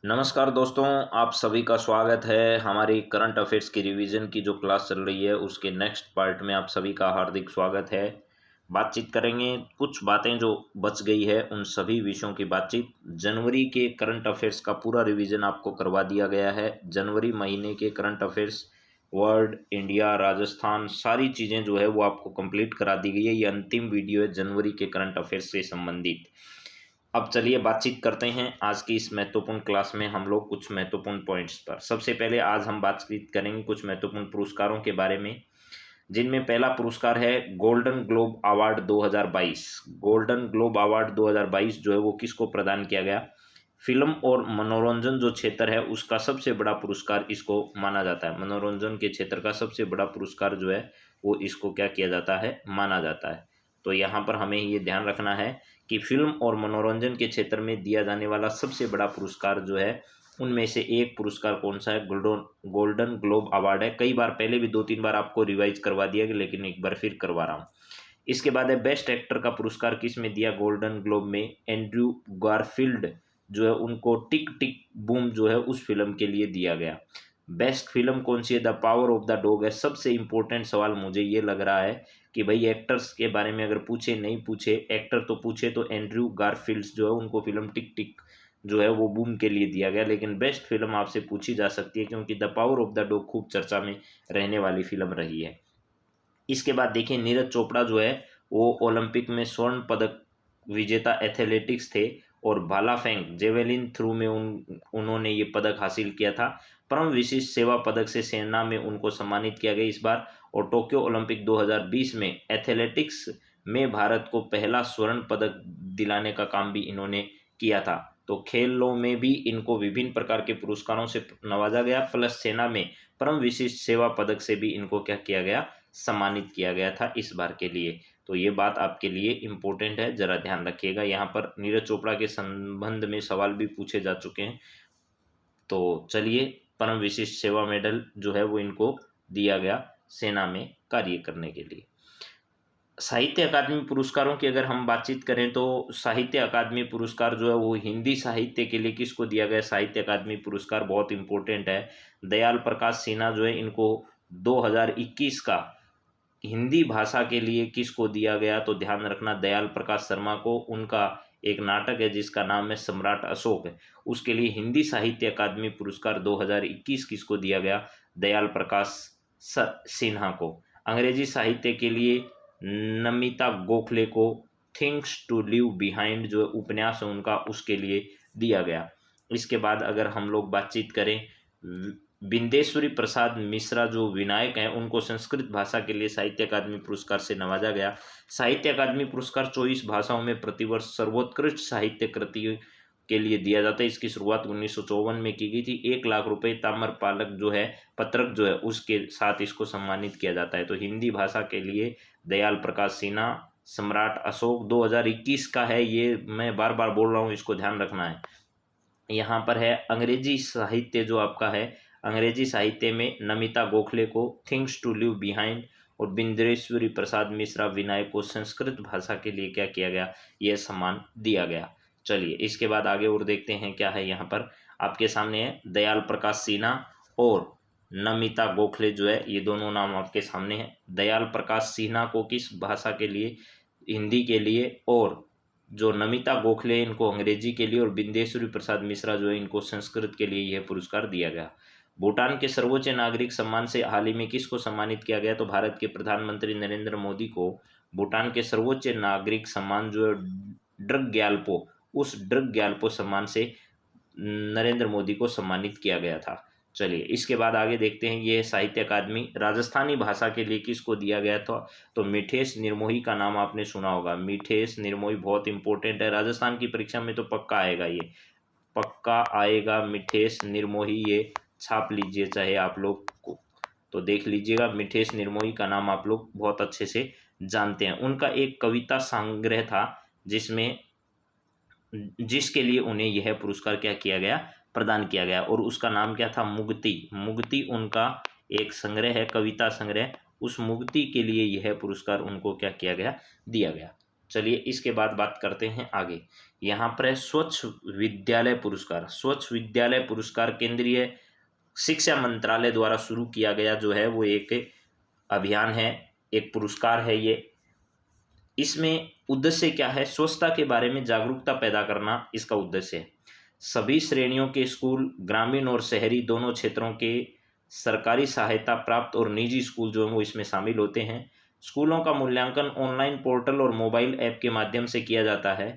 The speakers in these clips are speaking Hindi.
नमस्कार दोस्तों, आप सभी का स्वागत है हमारी करंट अफेयर्स की रिवीजन की जो क्लास चल रही है उसके नेक्स्ट पार्ट में आप सभी का हार्दिक स्वागत है। बातचीत करेंगे कुछ बातें जो बच गई है उन सभी विषयों की बातचीत। जनवरी के करंट अफेयर्स का पूरा रिवीजन आपको करवा दिया गया है। जनवरी महीने के current affairs world, India, Rajasthan सारी चीज़ें जो है वो आपको कंप्लीट करा दी गई है। ये अंतिम वीडियो है जनवरी के करंट अफेयर्स से संबंधित। अब चलिए बातचीत करते हैं आज की इस महत्वपूर्ण क्लास में हम लोग कुछ महत्वपूर्ण पॉइंट्स पर। सबसे पहले आज हम बातचीत करेंगे कुछ महत्वपूर्ण पुरस्कारों के बारे में, जिनमें पहला पुरस्कार है golden globe award 2022। Golden globe award 2022 जो है वो किसको प्रदान किया गया? फिल्म और मनोरंजन जो क्षेत्र है उसका सबसे बड़ा पुरस्कार इसको माना जाता है। मनोरंजन के क्षेत्र का सबसे बड़ा पुरस्कार जो है वो इसको क्या किया जाता है, माना जाता है। तो यहाँ पर हमें ये ध्यान रखना है कि फिल्म और मनोरंजन के क्षेत्र में दिया जाने वाला सबसे बड़ा पुरस्कार जो है उनमें से एक पुरस्कार कौन सा है? गोल्डन ग्लोब अवार्ड है। कई बार पहले भी 2-3 बार आपको रिवाइज करवा दिया गया, लेकिन एक बार फिर करवा रहा हूँ। इसके बाद है बेस्ट एक्टर का पुरस्कार किस में दिया गोल्डन ग्लोब में? एंड्रयू गारफील्ड जो है उनको टिक टिक बूम जो है उस फिल्म के लिए दिया गया। बेस्ट फिल्म कौन सी है? The power of the dog है। सबसे इंपॉर्टेंट सवाल मुझे ये लग रहा है कि भाई एक्टर्स के बारे में अगर पूछे नहीं पूछे, एक्टर तो पूछे तो एंड्रयू गारफील्ड जो है उनको फिल्म टिक टिक जो है वो बूम के लिए दिया गया, लेकिन बेस्ट फिल्म आपसे पूछी जा सकती है क्योंकि the power of the dog खूब चर्चा में रहने वाली फिल्म रही है। इसके बाद देखिए नीरज चोपड़ा जो है वो ओलंपिक में स्वर्ण पदक विजेता एथलेटिक्स थे और भाला फेंक जेवेलिन थ्रू में उन्होंने ये पदक हासिल किया था। परम विशिष्ट सेवा पदक से सेना में उनको सम्मानित किया गया इस बार। और टोक्यो ओलंपिक 2020 में एथलेटिक्स में भारत को पहला स्वर्ण पदक दिलाने का काम भी इन्होंने किया था। तो खेलों में भी इनको विभिन्न प्रकार के पुरस्कारों से नवाजा गया, प्लस सेना में परम विशिष्ट सेवा पदक से भी इनको क्या किया गया, सम्मानित किया गया था इस बार के लिए। तो ये बात आपके लिए इम्पोर्टेंट है, जरा ध्यान रखिएगा। यहाँ पर नीरज चोपड़ा के संबंध में सवाल भी पूछे जा चुके हैं। तो चलिए, परम विशिष्ट सेवा मेडल जो है वो इनको दिया गया सेना में कार्य करने के लिए। साहित्य अकादमी पुरस्कारों की अगर हम बातचीत करें तो साहित्य अकादमी पुरस्कार जो है वो हिंदी साहित्य के लिए किसको दिया गया? साहित्य अकादमी पुरस्कार बहुत इंपॉर्टेंट है। दयाल प्रकाश सिन्हा जो है इनको 2021 का हिंदी भाषा के लिए किसको दिया गया? तो ध्यान रखना दयाल प्रकाश शर्मा को। उनका एक नाटक है जिसका नाम है सम्राट अशोक, उसके लिए हिंदी साहित्य अकादमी पुरस्कार 2021 किसको दिया गया? दयाल प्रकाश सिन्हा को। अंग्रेजी साहित्य के लिए नमिता गोखले को थिंग्स टू लिव बिहाइंड जो उपन्यास है उनका, उसके लिए दिया गया। इसके बाद अगर हम लोग बातचीत करें, बिंदेश्वरी प्रसाद मिश्रा जो विनायक हैं उनको संस्कृत भाषा के लिए साहित्य अकादमी पुरस्कार से नवाजा गया। साहित्य अकादमी पुरस्कार 24 भाषाओं में प्रतिवर्ष सर्वोत्कृष्ट साहित्य कृति के लिए दिया जाता है। इसकी शुरुआत 1954 में की गई थी। 1 लाख रुपए ताम्रपालक जो है पत्रक जो है उसके साथ इसको सम्मानित किया जाता है। तो हिंदी भाषा के लिए दयाल प्रकाश सिन्हा, सम्राट अशोक 2021 का है, ये मैं बार बार बोल रहा हूँ, इसको ध्यान रखना है। यहाँ पर है अंग्रेजी साहित्य जो आपका है, अंग्रेजी साहित्य में नमिता गोखले को थिंग्स टू लिव बिहाइंड और बिंदेश्वरी प्रसाद मिश्रा विनायक को संस्कृत भाषा के लिए क्या किया गया, यह सम्मान दिया गया। चलिए इसके बाद आगे और देखते हैं क्या है। यहाँ पर आपके सामने है दयाल प्रकाश सिन्हा और नमिता गोखले जो है, ये दोनों नाम आपके सामने हैं। दयाल प्रकाश सिन्हा को किस भाषा के लिए? हिंदी के लिए। और जो नमिता गोखले इनको अंग्रेजी के लिए और बिंदेश्वरी प्रसाद मिश्रा जो है इनको संस्कृत के लिए यह पुरस्कार दिया गया। भूटान के सर्वोच्च नागरिक सम्मान से हाल ही में किसको सम्मानित किया गया? तो भारत के प्रधानमंत्री नरेंद्र मोदी को भूटान के सर्वोच्च नागरिक सम्मान जो है ड्रग ग्याल्पो, उस ड्रग ग्याल्पो सम्मान से नरेंद्र मोदी को सम्मानित किया गया था। चलिए इसके बाद आगे देखते हैं। ये साहित्य अकादमी राजस्थानी भाषा के लिए किसको दिया गया था? तो मिठेश निर्मोही का नाम आपने सुना होगा। मिठेश निर्मोही बहुत इंपॉर्टेंट है, राजस्थान की परीक्षा में तो पक्का आएगा, ये पक्का आएगा। मिठेश निर्मोही, ये छाप लीजिए चाहे आप लोग को, तो देख लीजिएगा। मिठेश निर्मोही का नाम आप लोग बहुत अच्छे से जानते हैं। उनका एक कविता संग्रह था जिसके लिए उन्हें यह पुरस्कार क्या किया गया, प्रदान किया गया, और उसका नाम क्या था? मुक्ति। मुक्ति उनका एक संग्रह है, कविता संग्रह। उस मुक्ति के लिए यह पुरस्कार उनको क्या किया गया, दिया गया। चलिए इसके बाद बात करते हैं आगे। यहाँ पर है स्वच्छ विद्यालय पुरस्कार। स्वच्छ विद्यालय पुरस्कार केंद्रीय शिक्षा मंत्रालय द्वारा शुरू किया गया जो है वो एक अभियान है, एक पुरस्कार है ये। इसमें उद्देश्य क्या है? स्वच्छता के बारे में जागरूकता पैदा करना इसका उद्देश्य है। सभी श्रेणियों के स्कूल, ग्रामीण और शहरी दोनों क्षेत्रों के सरकारी सहायता प्राप्त और निजी स्कूल जो है वो इसमें शामिल होते हैं। स्कूलों का मूल्यांकन ऑनलाइन पोर्टल और मोबाइल ऐप के माध्यम से किया जाता है।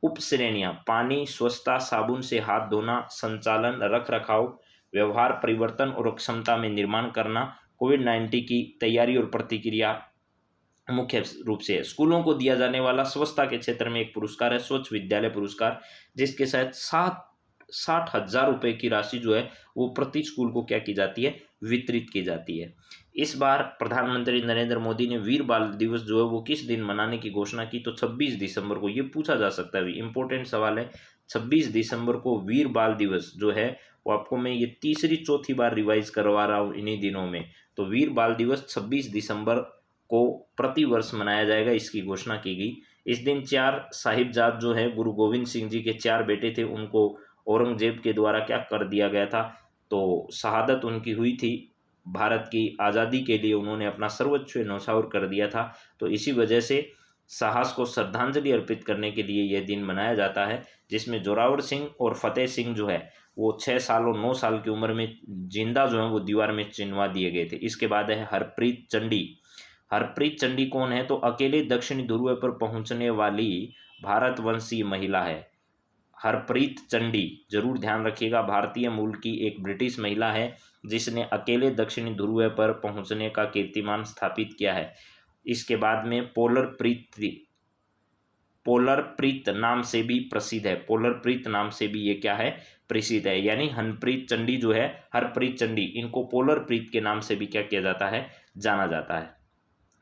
उप श्रेणियाँ पानी, स्वच्छता, साबुन से हाथ धोना, संचालन, रख रखाव, व्यवहार परिवर्तन और क्षमता में निर्माण करना, कोविड-19 की तैयारी और प्रतिक्रिया मुख्य रूप से। स्कूलों को दिया जाने वाला स्वच्छता के क्षेत्र में एक पुरस्कार है स्वच्छ विद्यालय पुरस्कार, जिसके साथ 60,000 रुपये की राशि जो है वो प्रति स्कूल को क्या की जाती है? वितरित की जाती है। इस बार प्रधानमंत्री नरेंद्र मोदी ने वीर बाल दिवस जो है वो किस दिन मनाने की घोषणा की? तो 26 दिसंबर को। ये पूछा जा सकता है, इंपॉर्टेंट सवाल है। 26 दिसंबर को वीर बाल दिवस जो है वो आपको मैं ये तीसरी चौथी बार रिवाइज करवा रहा हूँ इन्हीं दिनों में। तो वीर बाल दिवस 26 दिसंबर को प्रतिवर्ष मनाया जाएगा, इसकी घोषणा की गई। इस दिन 4 साहिबजाद जो है गुरु गोविंद सिंह जी के 4 बेटे थे, उनको औरंगजेब के द्वारा क्या कर दिया गया था? तो शहादत उनकी हुई थी। भारत की आज़ादी के लिए उन्होंने अपना सर्वोच्च न्यौछावर कर दिया था। तो इसी वजह से साहस को श्रद्धांजलि अर्पित करने के लिए यह दिन मनाया जाता है, जिसमें जोरावर सिंह और फतेह सिंह जो है वो 6 साल और 9 साल की उम्र में जिंदा जो है वो दीवार में चिनवा दिए गए थे। इसके बाद है हरप्रीत चंडी। हरप्रीत चंडी कौन है? तो अकेले दक्षिणी ध्रुव पर पहुंचने वाली भारतवंशी महिला है। हरप्रीत चंडी, जरूर ध्यान रखिएगा, भारतीय मूल की एक ब्रिटिश महिला है जिसने अकेले दक्षिणी ध्रुव पर पहुंचने का कीर्तिमान स्थापित किया है। इसके बाद में पोलर प्रीत नाम से भी प्रसिद्ध है। पोलर प्रीत नाम से भी ये क्या है? प्रसिद्ध है। यानी हरप्रीत चंडी जो है, हरप्रीत चंडी, इनको पोलर प्रीत के नाम से भी क्या किया जाता है? जाना जाता है।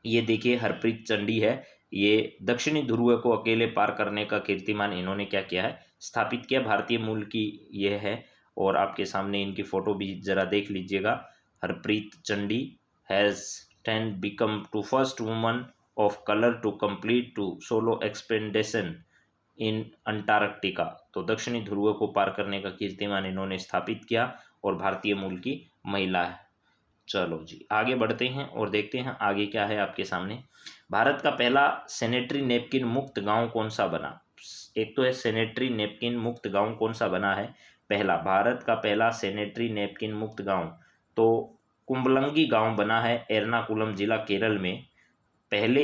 ये देखिए हरप्रीत चंडी है, ये दक्षिणी ध्रुव को अकेले पार करने का कीर्तिमान इन्होंने क्या किया है? स्थापित किया। भारतीय मूल की ये है और आपके सामने इनकी फोटो भी जरा देख लीजिएगा। Harpreet Chandi has 10 become to first woman of colour to complete to solo expedition in Antarctica. तो दक्षिणी ध्रुव को पार करने का कीर्तिमान इन्होंने स्थापित किया और भारतीय मूल की महिला है। चलो जी आगे बढ़ते हैं और देखते हैं आगे क्या है आपके सामने। भारत का पहला सैनिटरी नैपकिन मुक्त गांव कौन सा बना? एक तो है सैनिटरी नैपकिन मुक्त गांव कौन सा बना है? पहला, भारत का पहला सैनिटरी नैपकिन मुक्त गांव तो कुंबलंगी गांव बना है एर्नाकुलम जिला केरल में। पहले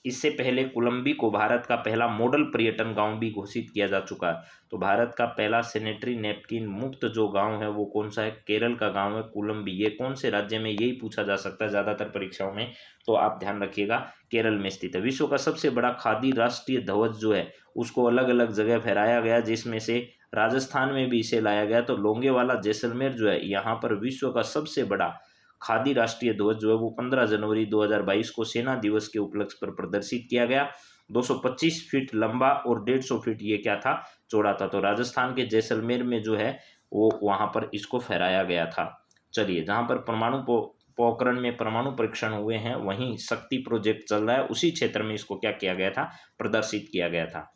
इससे पहले कोलंबी को भारत का पहला मॉडल पर्यटन गांव भी घोषित किया जा चुका है। तो भारत का पहला सैनिटरी नैपकिन मुक्त जो गांव है वो कौन सा है? केरल का गांव है कोलंबी। ये कौन से राज्य में? यही पूछा जा सकता है ज़्यादातर परीक्षाओं में, तो आप ध्यान रखिएगा केरल में स्थित है। विश्व का सबसे बड़ा खादी राष्ट्रीय ध्वज जो है उसको अलग अलग जगह फहराया गया, जिसमें से राजस्थान में भी इसे लाया गया। तो लोंगेवाला जैसलमेर जो है यहाँ पर विश्व का सबसे बड़ा खादी राष्ट्रीय ध्वज जो है वो 15 जनवरी 2022 को सेना दिवस के उपलक्ष्य पर प्रदर्शित किया गया। 225 फीट लंबा और 150 फीट ये क्या था? चौड़ा था। तो राजस्थान के जैसलमेर में जो है वो वहां पर इसको फहराया गया था। चलिए, जहां पर पोखरण में परमाणु परीक्षण हुए हैं वहीं शक्ति प्रोजेक्ट चल रहा है, उसी क्षेत्र में इसको क्या किया गया था? प्रदर्शित किया गया था।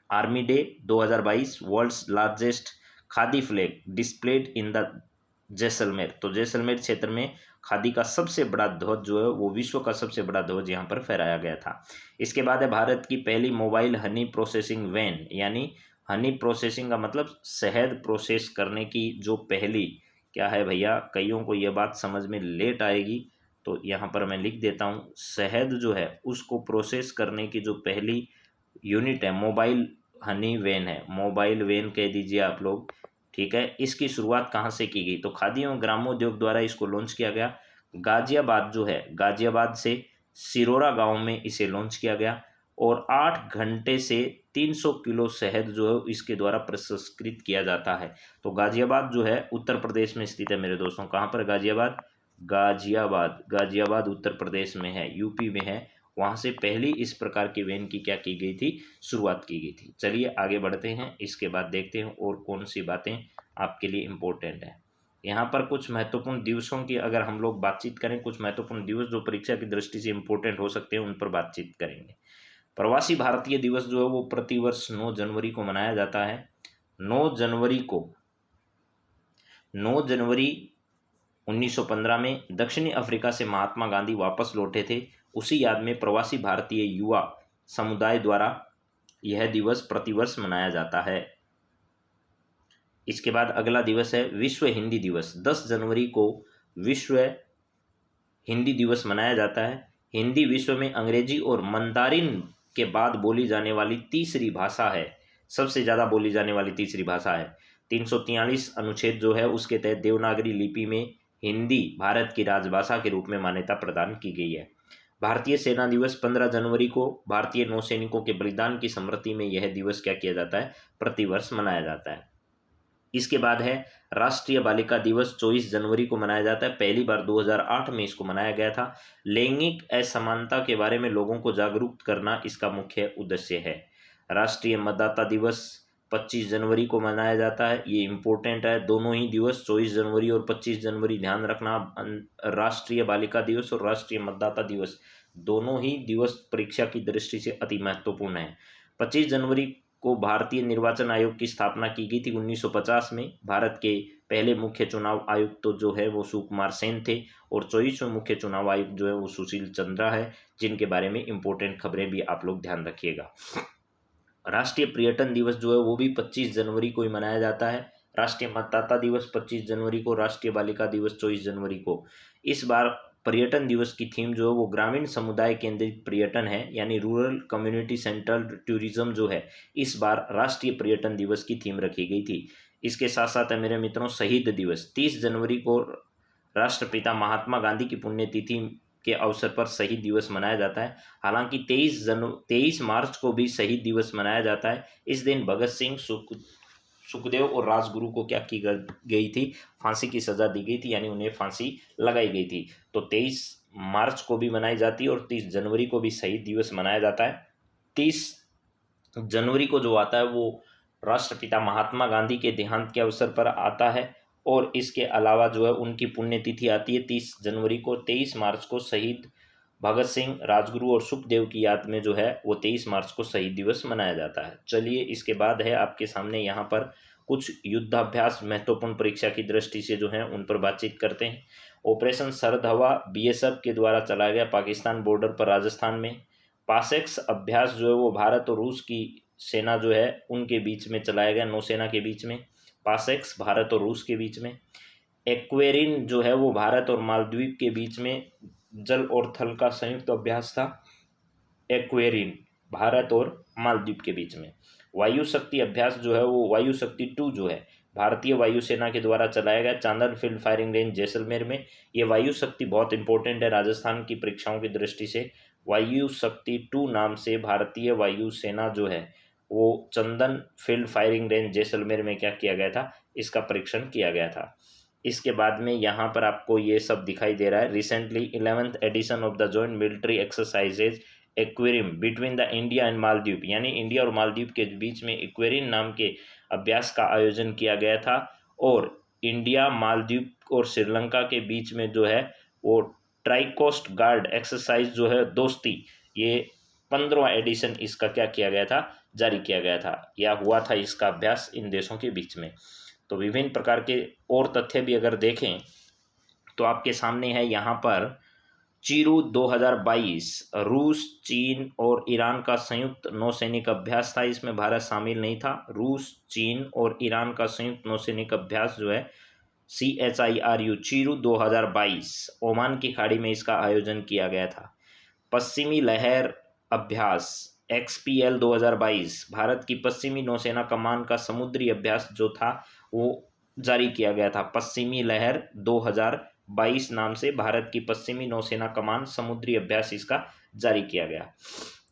Army day 2022 world's largest khadi flag displayed in the Jaisalmer. तो जैसलमेर क्षेत्र में खादी का सबसे बड़ा ध्वज जो है वो विश्व का सबसे बड़ा ध्वज यहाँ पर फहराया गया था। इसके बाद है भारत की पहली मोबाइल हनी प्रोसेसिंग वैन। यानी हनी प्रोसेसिंग का मतलब शहद प्रोसेस करने की जो पहली क्या है भैया, कईयों को यह बात समझ में लेट आएगी तो यहाँ पर मैं लिख देता हूँ। शहद जो है उसको प्रोसेस करने की जो पहली यूनिट है मोबाइल हनी वैन है। मोबाइल वैन कह दीजिए आप लोग, ठीक है। इसकी शुरुआत कहाँ से की गई? तो खादी एवं ग्रामोद्योग द्वारा इसको लॉन्च किया गया। गाजियाबाद जो है, गाजियाबाद से सिरोरा गांव में इसे लॉन्च किया गया और 8 घंटे से 300 किलो शहद जो है इसके द्वारा प्रसंस्कृत किया जाता है। तो गाजियाबाद जो है उत्तर प्रदेश में स्थित है मेरे दोस्तों। कहाँ पर? गाजियाबाद। गाजियाबाद उत्तर प्रदेश में है, यूपी में है। वहाँ से पहली इस प्रकार की वैन की क्या की गई थी? शुरुआत की गई थी। चलिए आगे बढ़ते हैं, इसके बाद देखते हैं और कौन सी बातें आपके लिए इम्पोर्टेंट है। यहाँ पर कुछ महत्वपूर्ण दिवसों की अगर हम लोग बातचीत करें, कुछ महत्वपूर्ण दिवस जो परीक्षा की दृष्टि से इम्पोर्टेंट हो सकते हैं उन पर बातचीत करेंगे। प्रवासी भारतीय दिवस जो है वो प्रतिवर्ष 9 जनवरी को मनाया जाता है। 9 जनवरी 1915 में दक्षिणी अफ्रीका से महात्मा गांधी वापस लौटे थे। उसी याद में प्रवासी भारतीय युवा समुदाय द्वारा यह दिवस प्रतिवर्ष मनाया जाता है। इसके बाद अगला दिवस है विश्व हिंदी दिवस। 10 जनवरी को विश्व हिंदी दिवस मनाया जाता है। हिंदी विश्व में अंग्रेजी और मंदारिन के बाद बोली जाने वाली तीसरी भाषा है, सबसे ज़्यादा बोली जाने वाली तीसरी भाषा है। 343 अनुच्छेद जो है उसके तहत देवनागरी लिपि में हिंदी भारत की राजभाषा के रूप में मान्यता प्रदान की गई है। भारतीय सेना दिवस 15 जनवरी को भारतीय नौसैनिकों के बलिदान की स्मृति में यह दिवस क्या किया जाता है, प्रतिवर्ष मनाया जाता है। इसके बाद है राष्ट्रीय बालिका दिवस। 24 जनवरी को मनाया जाता है। पहली बार 2008 में इसको मनाया गया था। लैंगिक असमानता के बारे में लोगों को जागरूक करना इसका मुख्य उद्देश्य है। राष्ट्रीय मतदाता दिवस 25 जनवरी को मनाया जाता है। ये इम्पोर्टेंट है, दोनों ही दिवस 24 जनवरी और 25 जनवरी ध्यान रखना। राष्ट्रीय बालिका दिवस और राष्ट्रीय मतदाता दिवस दोनों ही दिवस परीक्षा की दृष्टि से अति महत्वपूर्ण है। 25 जनवरी को भारतीय निर्वाचन आयोग की स्थापना की गई थी 1950 में। भारत के पहले मुख्य चुनाव आयुक्त तो जो है वो सुकुमार सेन थे और 24वें मुख्य चुनाव आयुक्त जो है वो सुशील चंद्रा है, जिनके बारे में इंपॉर्टेंट खबरें भी आप लोग ध्यान रखिएगा। राष्ट्रीय पर्यटन दिवस जो है वो भी 25 जनवरी को ही मनाया जाता है। राष्ट्रीय मतदाता दिवस 25 जनवरी को, राष्ट्रीय बालिका दिवस 24 जनवरी को। इस बार पर्यटन दिवस की थीम जो है वो ग्रामीण समुदाय केंद्रित पर्यटन है, यानी रूरल कम्युनिटी सेंट्रल टूरिज्म जो है इस बार राष्ट्रीय पर्यटन दिवस की थीम रखी गई थी। इसके साथ साथ है मेरे मित्रों शहीद दिवस। 30 जनवरी को राष्ट्रपिता महात्मा गांधी की पुण्यतिथि के अवसर पर शहीद दिवस मनाया जाता है। हालांकि 23 मार्च को भी शहीद दिवस मनाया जाता है। इस दिन भगत सिंह, सुखदेव और राजगुरु को क्या की गई थी, फांसी की सजा दी गई थी, यानी उन्हें फांसी लगाई गई थी। तो 23 मार्च को भी मनाई जाती है और 30 जनवरी को भी शहीद दिवस मनाया जाता है। 30 जनवरी को जो आता है वो राष्ट्रपिता महात्मा गांधी के देहांत के अवसर पर आता है और इसके अलावा जो है उनकी पुण्यतिथि आती है 30 जनवरी को। 23 मार्च को शहीद भगत सिंह, राजगुरु और सुखदेव की याद में जो है वो 23 मार्च को शहीद दिवस मनाया जाता है। चलिए इसके बाद है आपके सामने यहाँ पर कुछ युद्धाभ्यास महत्वपूर्ण परीक्षा की दृष्टि से जो है उन पर बातचीत करते हैं। ऑपरेशन सरद हवा बीएसएफ के द्वारा चलाया गया पाकिस्तान बॉर्डर पर राजस्थान में। पासेक्स अभ्यास जो है वो भारत और रूस की सेना जो है उनके बीच में चलाया गया, नौसेना के बीच में। पासेक्स भारत और रूस के बीच में। एक्वेरिन जो है वो भारत और मालदीव के बीच में जल और थल का संयुक्त अभ्यास था। एक्वेरिन भारत और मालदीव के बीच में। वायु शक्ति अभ्यास जो है वो वायु शक्ति 2 जो है भारतीय वायुसेना के द्वारा चलाया गया Chandar field firing range Jaisalmer में। ये वायु शक्ति बहुत इंपॉर्टेंट है राजस्थान की परीक्षाओं की दृष्टि से। वायु शक्ति 2 नाम से भारतीय वायुसेना जो है वो चंदन फील्ड फायरिंग रेंज जैसलमेर में क्या किया गया था, इसका परीक्षण किया गया था। इसके बाद में यहाँ पर आपको ये सब दिखाई दे रहा है। Recently 11th edition of the joint military exercises एक्वेरियम between the India and Maldives, यानी इंडिया और मालदीव के बीच में एक्वेरियन नाम के अभ्यास का आयोजन किया गया था। और इंडिया, मालदीव और श्रीलंका के बीच में जो है वो ट्राइकोस्ट गार्ड एक्सरसाइज जो है दोस्ती, ये 15वां एडिशन इसका क्या किया गया था, जारी किया गया था या हुआ था इसका अभ्यास इन देशों के बीच में। तो विभिन्न प्रकार के और तथ्य भी अगर देखें तो आपके सामने है यहाँ पर चीरू 2022 रूस, चीन और ईरान का संयुक्त नौसैनिक अभ्यास था। इसमें भारत शामिल नहीं था। रूस, चीन और ईरान का संयुक्त नौसैनिक अभ्यास जो है CHIRU चीरू 2022 ओमान की खाड़ी में इसका आयोजन किया गया था। पश्चिमी लहर अभ्यास XPL 2022 भारत की पश्चिमी नौसेना कमान का समुद्री अभ्यास जो था वो जारी किया गया था। पश्चिमी लहर 2022 नाम से भारत की पश्चिमी नौसेना कमान समुद्री अभ्यास इसका जारी किया गया।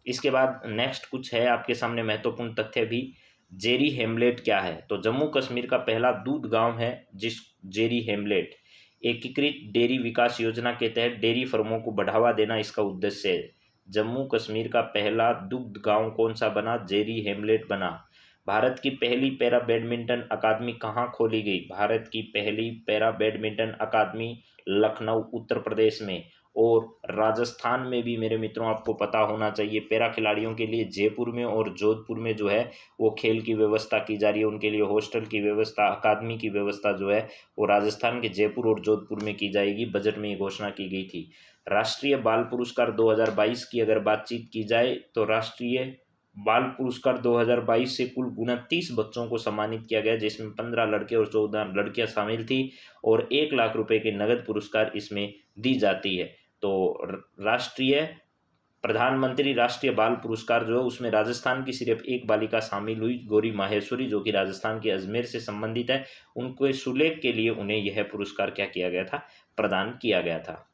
इसके बाद नेक्स्ट कुछ है आपके सामने महत्वपूर्ण तथ्य भी। जेरी हेमलेट क्या है, तो जम्मू कश्मीर का पहला दूध गांव है जिस जेरी हेमलेट। एकीकृत डेयरी विकास योजना के तहत डेयरी फर्मों को बढ़ावा देना इसका उद्देश्य है। जम्मू कश्मीर का पहला दुग्ध गांव कौन सा बना, जेरी हेमलेट बना। भारत की पहली पैरा बैडमिंटन अकादमी कहाँ खोली गई, भारत की पहली पैरा बैडमिंटन अकादमी लखनऊ उत्तर प्रदेश में। और राजस्थान में भी मेरे मित्रों आपको पता होना चाहिए पैरा खिलाड़ियों के लिए जयपुर में और जोधपुर में जो है वो खेल की व्यवस्था की जा रही है। उनके लिए हॉस्टल की व्यवस्था, अकादमी की व्यवस्था जो है वो राजस्थान के जयपुर और जोधपुर में की जाएगी। बजट में ये घोषणा की गई थी। राष्ट्रीय बाल पुरस्कार 2022 की अगर बातचीत की जाए तो राष्ट्रीय बाल पुरस्कार 2022 से कुल 29 बच्चों को सम्मानित किया गया, जिसमें 15 लड़के और 14 लड़कियां शामिल थी और 1 लाख रुपए के नगद पुरस्कार इसमें दी जाती है। तो राष्ट्रीय प्रधानमंत्री राष्ट्रीय बाल पुरस्कार जो है उसमें राजस्थान की सिर्फ एक बालिका शामिल हुई, गौरी माहेश्वरी, जो कि राजस्थान के अजमेर से संबंधित है। उनके सुलेख के लिए उन्हें यह पुरस्कार क्या किया गया था, प्रदान किया गया था।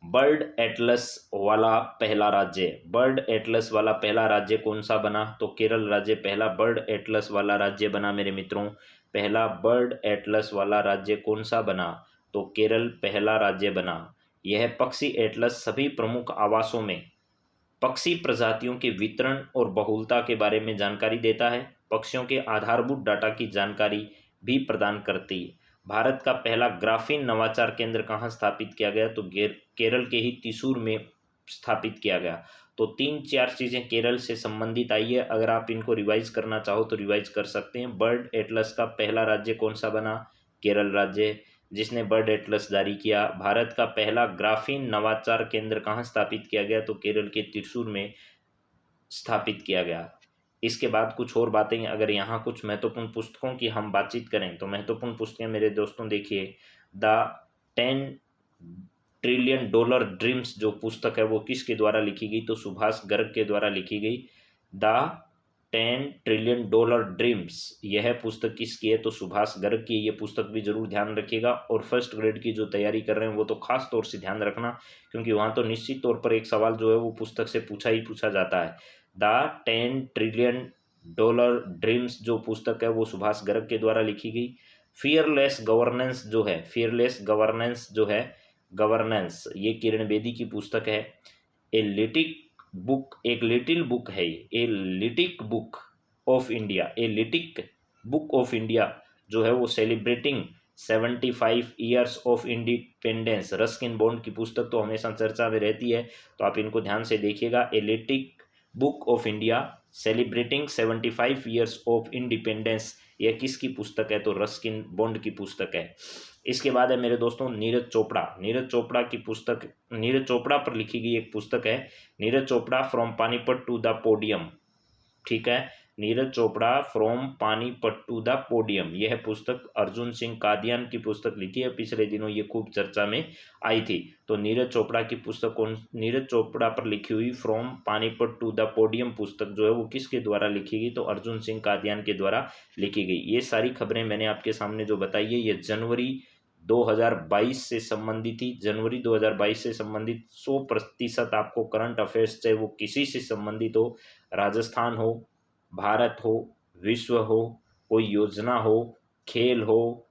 बर्ड एटलस वाला पहला राज्य, बर्ड एटलस वाला पहला राज्य कौन सा बना, तो केरल राज्य पहला बर्ड एटलस वाला राज्य बना मेरे मित्रों। पहला बर्ड एटलस वाला राज्य कौन सा बना, तो केरल पहला राज्य बना। यह पक्षी एटलस सभी प्रमुख आवासों में पक्षी प्रजातियों के वितरण और बहुलता के बारे में जानकारी देता है। पक्षियों के आधारभूत डाटा की जानकारी भी प्रदान करती है। भारत का पहला ग्राफीन नवाचार केंद्र कहाँ स्थापित किया गया, तो केरल के ही त्रिशूर में स्थापित किया गया। तो 3-4 चीज़ें केरल से संबंधित आई है, अगर आप इनको रिवाइज करना चाहो तो रिवाइज कर सकते हैं। बर्ड एटलस का पहला राज्य कौन सा बना, केरल राज्य, जिसने बर्ड एटलस जारी किया। भारत का पहला ग्राफीन नवाचार केंद्र कहाँ स्थापित किया गया, तो केरल के त्रिशूर में स्थापित किया गया। इसके बाद कुछ और बातें, अगर यहाँ कुछ महत्वपूर्ण पुस्तकों की हम बातचीत करें तो महत्वपूर्ण पुस्तकें मेरे दोस्तों देखिए, द 10 ट्रिलियन डॉलर ड्रीम्स जो पुस्तक है वो किसके द्वारा लिखी गई, तो सुभाष गर्ग के द्वारा लिखी गई। द 10 ट्रिलियन डॉलर ड्रीम्स, यह पुस्तक किसकी है, तो सुभाष गर्ग की। ये पुस्तक भी जरूर ध्यान रखिएगा और फर्स्ट ग्रेड की जो तैयारी कर रहे हैं वो तो खास तौर से ध्यान रखना, क्योंकि वहाँ तो निश्चित तौर पर एक सवाल जो है वो पुस्तक से पूछा ही पूछा जाता है। द 10 ट्रिलियन डॉलर ड्रीम्स जो पुस्तक है वो सुभाष गर्ग के द्वारा लिखी गई। फियरलेस गवर्नेंस जो है, फियरलेस गवर्नेंस जो है, गवर्नेंस, ये किरण बेदी की पुस्तक है। ए लिटिक बुक, एक लिटिल बुक है, a little book of India, a little book of India जो है वो celebrating 75 years of independence, Ruskin Bond की पुस्तक तो हमेशा चर्चा में रहती है, तो आप इनको ध्यान से देखिएगा। A little book of India celebrating 75 years of independence, यह किसकी पुस्तक है, तो रस्किन बॉन्ड की पुस्तक है। इसके बाद है मेरे दोस्तों नीरज चोपड़ा, नीरज चोपड़ा की पुस्तक, नीरज चोपड़ा पर लिखी गई एक पुस्तक है, Neeraj Chopra from Panipat to the podium. ठीक है, Neeraj Chopra from Panipat to the podium, यह पुस्तक अर्जुन सिंह कादियान की पुस्तक लिखी है, पिछले दिनों ये खूब चर्चा में आई थी। तो नीरज चोपड़ा की पुस्तक कौन, नीरज चोपड़ा पर लिखी हुई from Panipat to the podium पुस्तक जो है वो किसके द्वारा लिखी गई, तो अर्जुन सिंह कादियान के द्वारा लिखी गई। ये सारी खबरें मैंने आपके सामने जो बताई है ये जनवरी 2022 से संबंधित थी। जनवरी 2022 से संबंधित 100% आपको करंट अफेयर्स, चाहे वो किसी से संबंधित हो, राजस्थान हो, भारत हो, विश्व हो, कोई योजना हो, खेल हो,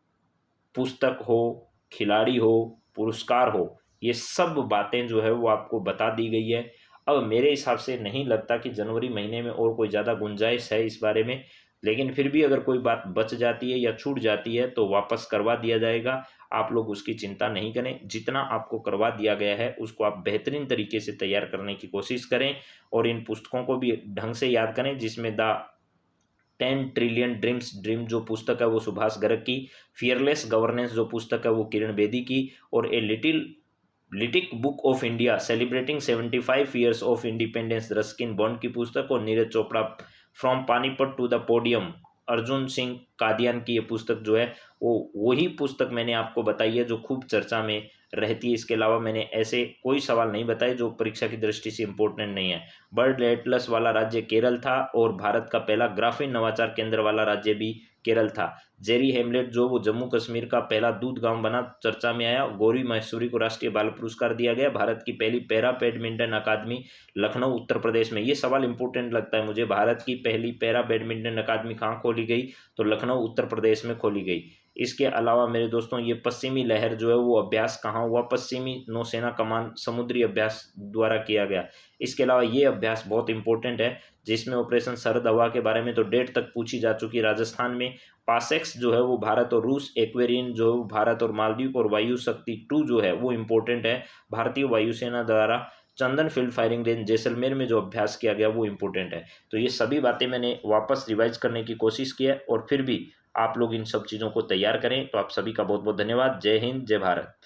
पुस्तक हो, खिलाड़ी हो, पुरस्कार हो, ये सब बातें जो है वो आपको बता दी गई है। अब मेरे हिसाब से नहीं लगता कि जनवरी महीने में और कोई ज़्यादा गुंजाइश है इस बारे में, लेकिन फिर भी अगर कोई बात बच जाती है या छूट जाती है तो वापस करवा दिया जाएगा। आप लोग उसकी चिंता नहीं करें, जितना आपको करवा दिया गया है उसको आप बेहतरीन तरीके से तैयार करने की कोशिश करें और इन पुस्तकों को भी ढंग से याद करें, जिसमें द 10 ट्रिलियन ड्रीम्स, ड्रीम जो पुस्तक है वो सुभाष गर्ग की, फियरलेस गवर्नेंस जो पुस्तक है वो किरण बेदी की, और a little book of India celebrating 75 years of independence Ruskin Bond की पुस्तक, और Neeraj Chopra from Panipat to the podium Arjun Singh Kadian की ये पुस्तक जो है वो वही पुस्तक मैंने आपको बताई है जो खूब चर्चा में रहती है। इसके अलावा मैंने ऐसे कोई सवाल नहीं बताए जो परीक्षा की दृष्टि से इंपॉर्टेंट नहीं है। बर्ड एटलस वाला राज्य केरल था और भारत का पहला ग्राफीन नवाचार केंद्र वाला राज्य भी केरल था। जेरी हेमलेट जो वो जम्मू कश्मीर का पहला दूध गांव बना, चर्चा में आया। गौरी महेश्वरी को राष्ट्रीय बाल पुरस्कार दिया गया। भारत की पहली पैरा बैडमिंटन अकादमी लखनऊ उत्तर प्रदेश में, ये सवाल इंपॉर्टेंट लगता है मुझे, भारत की पहली पैरा बैडमिंटन अकादमी कहाँ खोली गई, तो लखनऊ उत्तर प्रदेश में खोली गई। इसके अलावा मेरे दोस्तों ये पश्चिमी लहर जो है वो अभ्यास कहाँ हुआ, पश्चिमी नौसेना कमान समुद्री अभ्यास द्वारा किया गया। इसके अलावा ये अभ्यास बहुत इंपॉर्टेंट है, जिसमें ऑपरेशन शरद हवा के बारे में तो डेट तक पूछी जा चुकी है। राजस्थान में पासेक्स जो है वो भारत और रूस, एक्वेरियन जो है वो भारत और मालदीव, और वायु शक्ति 2 जो है वो इम्पोर्टेंट है। भारतीय वायुसेना द्वारा चंदन फील्ड फायरिंग रेंज जैसलमेर में जो अभ्यास किया गया वो इम्पोर्टेंट है। तो ये सभी बातें मैंने वापस रिवाइज करने की कोशिश की है, और फिर भी आप लोग इन सब चीज़ों को तैयार करें। तो आप सभी का बहुत बहुत धन्यवाद। जय हिंद, जय भारत।